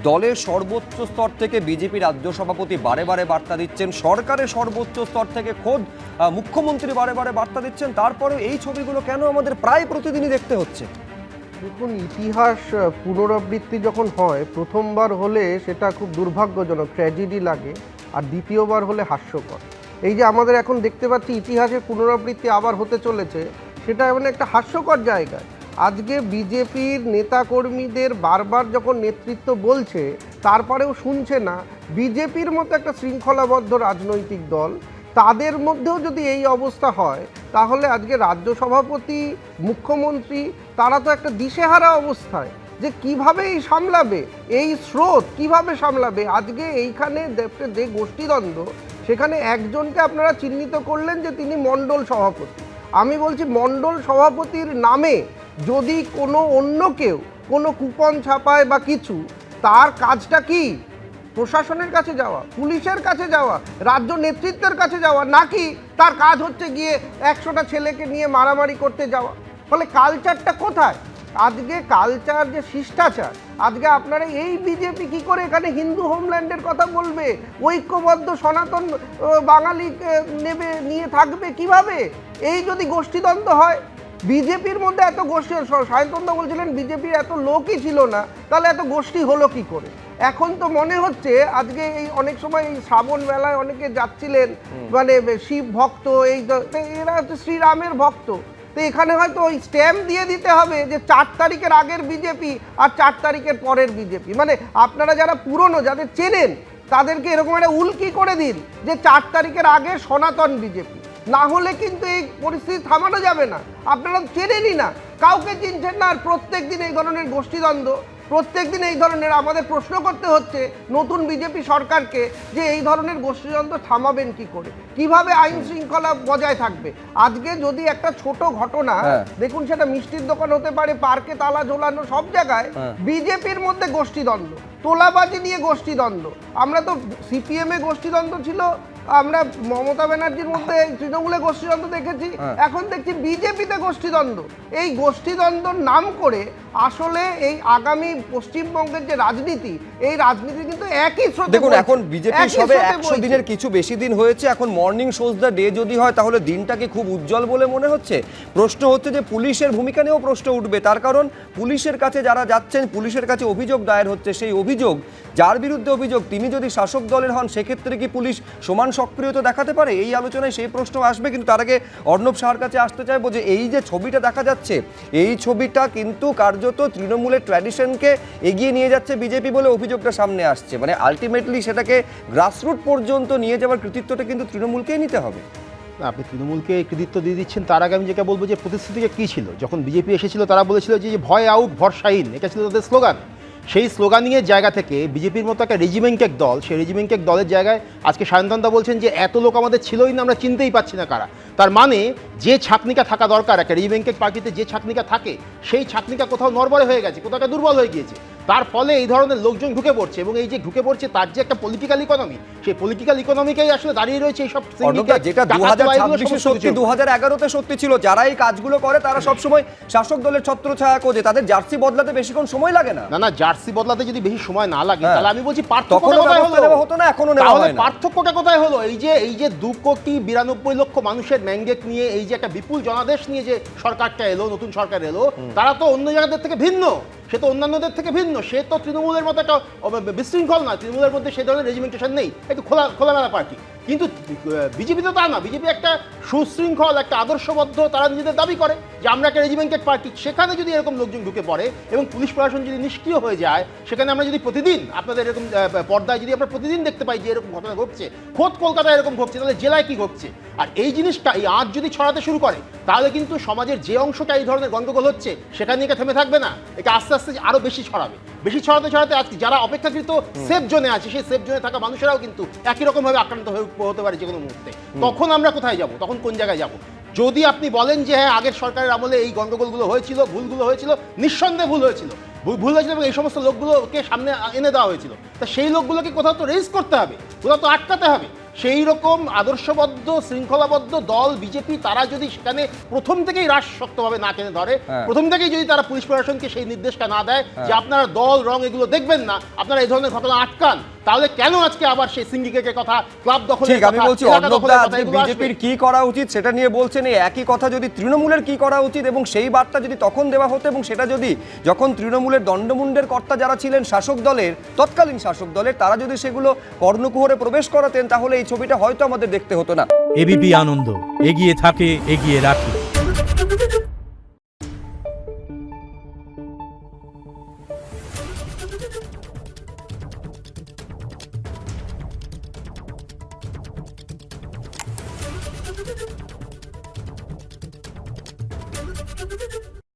দলের সর্বোচ্চ স্তর থেকে বিজেপি রাজ্য সভাপতি বারে বারে বার্তা দিচ্ছেন, সরকারের সর্বোচ্চ স্তর থেকে খোদ মুখ্যমন্ত্রী বারে বারে বার্তা দিচ্ছেন, তারপরেও এই ছবিগুলো কেন আমাদের প্রায় প্রতিদিনই দেখতে হচ্ছে? দেখুন, ইতিহাস পুনরাবৃত্তি যখন হয়, প্রথমবার হলে সেটা খুব দুর্ভাগ্যজনক, ট্র্যাজেডি লাগে, আর দ্বিতীয়বার হলে হাস্যকর। এই যে আমাদের এখন দেখতে পাচ্ছি ইতিহাসের পুনরাবৃত্তি আবার হতে চলেছে, সেটা এমন একটা হাস্যকর জায়গায়। আজকে বিজেপির নেতাকর্মীদের বারবার যখন নেতৃত্ব বলছে, তারপরেও শুনছে না। বিজেপির মতো একটা শৃঙ্খলাবদ্ধ রাজনৈতিক দল, তাদের মধ্যেও যদি এই অবস্থা হয়, তাহলে আজকে রাজ্য সভাপতি, মুখ্যমন্ত্রী, তারা তো একটা দিশেহারা অবস্থায়, যে কিভাবে এই সামলাবে, এই স্রোত কিভাবে সামলাবে। আজকে এইখানে যে গোষ্ঠীদ্বন্দ্ব, সেখানে একজনকে আপনারা চিহ্নিত করলেন যে তিনি মণ্ডল সভাপতি। আমি বলছি, মণ্ডল সভাপতির নামে যদি কোনো অন্য কেউ কোনো কুপন ছাপায় বা কিছু, তার কাজটা কি? প্রশাসনের কাছে যাওয়া, পুলিশের কাছে যাওয়া, রাজ্য নেতৃত্বের কাছে যাওয়া, নাকি তার কাজ হচ্ছে গিয়ে 100টা ছেলেকে নিয়ে মারামারি করতে যাওয়া? ফলে কালচারটা কোথায়? আজকে কালচার যে শিষ্টাচার, আজকে আপনারা এই বিজেপি কি করে এখানে হিন্দু হোমল্যান্ডের কথা বলবে, ঐক্যবদ্ধ সনাতন বাঙালিকে নিয়ে থাকবে কিভাবে? এই যদি গোষ্ঠীদ্বন্দ্ব হয়, বিজেপির মধ্যে এত গোষ্ঠী, সায়ন্তনদা বলছিলেন বিজেপির এত লোকই ছিল না, তাহলে এত গোষ্ঠী হলো কি করে? এখন তো মনে হচ্ছে, আজকে এই অনেক সময় এই শ্রাবণ মেলায় অনেকে যাচ্ছিলেন, মানে শিব ভক্ত, এরা হচ্ছে শ্রীরামের ভক্ত। তো এখানে হয়তো ওই স্ট্যাম্প দিয়ে দিতে হবে যে 4 তারিখের আগের বিজেপি আর 4 তারিখের পরের বিজেপি। মানে আপনারা যারা পুরনো, যাদের চেনেন, তাদেরকে এরকম একটা উল্কি করে দিন যে 4 তারিখের আগে সনাতন বিজেপি। না হলে কিন্তু এই পরিস্থিতি থামানো যাবে না। আপনারা চেনেনই না, কাউকে চিনছেন না, আর প্রত্যেক দিন এই ধরনের গোষ্ঠীদ্বন্দ্ব, প্রত্যেক দিন এই ধরনের। আমাদের প্রশ্ন করতে হচ্ছে নতুন বিজেপি সরকারকে যে এই ধরনের গোষ্ঠীদ্বন্দ্ব থামাবেন কি করে, কিভাবে আইন শৃঙ্খলা বজায় থাকবে। আজকে যদি একটা ছোট ঘটনা দেখুন, সেটা মিষ্টির দোকান হতে পারে, পার্কে তালা ঝোলানো, সব জায়গায় বিজেপির মধ্যে গোষ্ঠীদ্বন্দ্ব, তোলাবাজি নিয়ে গোষ্ঠীদ্বন্দ্ব। আমরা তো সিপিএমে গোষ্ঠীদ্বন্দ্ব ছিল, আমরা মমতা ব্যানার্জির মধ্যে তৃণমূলে গোষ্ঠীদ্বন্দ্ব দেখেছি, এখন দেখছি বিজেপিতে গোষ্ঠীদ্বন্দ্ব। এই গোষ্ঠীদ্বন্দ্বর নাম করে আসলে এই আগামী পশ্চিমবঙ্গের যে রাজনীতি, এই রাজনীতি কিন্তু একই স্রোতে। দেখুন, এখন বিজেপি সবে 100 দিনের কিছু বেশি দিন হয়েছে, এখন মর্নিং শোজ দ্য ডে যদি হয়, তাহলে দিনটা কি খুব উজ্জ্বল বলে মনে হচ্ছে? প্রশ্ন হচ্ছে যে পুলিশের ভূমিকা নিয়েও প্রশ্ন উঠবে, তার কারণ পুলিশের কাছে যারা যাচ্ছেন, পুলিশের কাছে অভিযোগ দায়ের হচ্ছে, সেই অভিযোগ, যার বিরুদ্ধে অভিযোগ, তিনি যদি শাসক দলের হন, সেক্ষেত্রে কি পুলিশ সমান সক্রিয়তা দেখাতে পারে? এই আলোচনায় সেই প্রশ্ন আসবে। কিন্তু তার আগে অর্ণব শাহর কাছে আসতে চাইবো যে এই যে ছবিটা দেখা যাচ্ছে, এই ছবিটা কিন্তু কার্যত তৃণমূলের ট্র্যাডিশনকে এগিয়ে নিয়ে যাচ্ছে বিজেপি বলে অভিযোগটা সামনে আসছে। মানে আলটিমেটলি সেটাকে গ্রাসরুট পর্যন্ত নিয়ে যাওয়ার কৃতিত্বটা কিন্তু তৃণমূলকেই নিতে হবে। আপনি তৃণমূলকে কৃতিত্ব দিয়ে দিচ্ছেন, তার আগে আমি যেটা বলবো যে প্রতিশ্রুতিটা কী ছিল। যখন বিজেপি এসেছিল, তারা বলেছিল যে ভয় আউট ভরসাহীন, এটা ছিল তাদের স্লোগান। সেই স্লোগানিংয়ের জায়গা থেকে বিজেপির মতো একটা রেজিমেন্টেড দল, সেই রেজিমেন্টেড দলের জায়গায় আজকে সায়ন্তনদা বলছেন যে এত লোক আমাদের ছিলই না, আমরা চিনতেই পাচ্ছি না কারা। তার মানে যে ছাকনিকা থাকা দরকার একটা রেজিমেন্টেড পার্টিতে, যে ছাকনিকা থাকে, সেই ছাকনিকা কোথাও নড়বড়ে হয়ে গেছে, কোথাও একটা দুর্বল হয়ে গিয়েছে। তার ফলে এই ধরনের লোকজন ঢুকে পড়ছে, এবং এই যে ঢুকে পড়ছে তার যে একটা পলিটিক্যাল ইকোনমি, সেই পলিটিক্যাল ইকোনমিকেই আসলে দাঁড়িয়ে রয়েছে এইসব। যেটা 2026-এ সত্যি, 2011-তে সত্যি ছিল, যারা এই কাজগুলো করে তারা সবসময় শাসক দলের ছত্রছায়া খোঁজে, তাদের জার্সি বদলাতে বেশিক্ষণ সময় লাগে না। না, জার্সি বদলাতে যদি বেশি সময় না লাগে, তাহলে আমি বলছি পার্থক্যটা কোথায় হলো? এই যে 2,92,00,000 মানুষের ম্যান্ডেট নিয়ে, এই যে একটা বিপুল জনাদেশ নিয়ে যে সরকারটা এলো, নতুন সরকার এলো, তারা তো অন্য জায়গাদের থেকে ভিন্ন, সে তো অন্যান্যদের থেকে ভিন্ন, সে তো তৃণমূলের মতো একটা বিশৃঙ্খল না, তৃণমূলের মধ্যে সেই ধরনের রেজিমেন্টেশন নেই, একটু খোলামেলা পার্টি। কিন্তু বিজেপি তো তা না, বিজেপি একটা সুশৃঙ্খল, একটা আদর্শবদ্ধ, তারা নিজেদের দাবি করে যে আমরা একটা রেজিমেন্টেড পার্টি। সেখানে যদি এরকম লোকজন ঢুকে পড়ে এবং পুলিশ প্রশাসন যদি নিষ্ক্রিয় হয়ে যায়, সেখানে আমরা যদি প্রতিদিন আপনাদের এরকম পর্দায় যদি আমরা প্রতিদিন দেখতে পাই যে এরকম ঘটনা ঘটছে, খোদ কলকাতায় এরকম ঘটছে, তাহলে জেলায় কি ঘটছে? আর এই জিনিসটা, এই আঁচ যদি ছড়াতে শুরু করে, তাহলে কিন্তু সমাজের যে অংশটা এই ধরনের গন্ডগোল হচ্ছে, সেখানে নিয়ে থেমে থাকবে না, এটা আস্তে আস্তে আরো বেশি ছড়াবে। বেশি ছড়াতে আজকে যারা অপেক্ষাকৃত সেফ জোনে আছে, সেই সেফ জোনে থাকা মানুষেরাও কিন্তু একই রকমভাবে আক্রান্ত হতে পারে যে কোনো মুহূর্তে। তখন আমরা কোথায় যাব? তখন কোন জায়গায় যাব? যদি আপনি বলেন যে হ্যাঁ, আগের সরকারের আমলে এই গন্ডগোলগুলো হয়েছিল, ভুলগুলো হয়েছিল, নিঃসন্দেহে ভুল হয়েছিল এবং এই সমস্ত লোকগুলোকে সামনে এনে দেওয়া হয়েছিল, তা সেই লোকগুলোকে কোথাও তো রেজ করতে হবে, কোথাও তো আটকাতে হবে। সেই রকম আদর্শবদ্ধ শৃঙ্খলাবদ্ধ দল বিজেপি তারা যদি সেখানে প্রথম থেকেই রাশ শক্তভাবে না টেনে ধরে, হ্যাঁ। প্রথম থেকেই যদি তারা পুলিশ প্রশাসনকে সেই নির্দেশটা না দেয় যে আপনারা দল রং এগুলো দেখবেন না, আপনারা এই ধরনের ঘটনা আটকান, তাহলে কেন আজকে আবার সেই সিন্ডিকেটের কথা, ক্লাব দখলের ঠিক, আমি কথা, বলছি এলাকা অর্ণব দখলের দা কথা আজকে এগুলো আসবে? বিজেপির কি করা উচিত সেটা নিয়ে বলছেন, এই একই কথা যদি তৃণমূলের কি করা উচিত এবং সেই বার্তা যদি তখন দেওয়া হতো এবং সেটা যদি যখন তৃণমূলের দণ্ডমুণ্ডের কর্তা যারা ছিলেন শাসক দলের, তৎকালীন শাসক দলের, তারা যদি সেগুলো কর্ণকুহরে প্রবেশ করাতেন তাহলে এই ছবিটা হয়তো আমাদের দেখতে হতো না। এবিপি আনন্দ, এগিয়ে থাকে, এগিয়ে রাখে।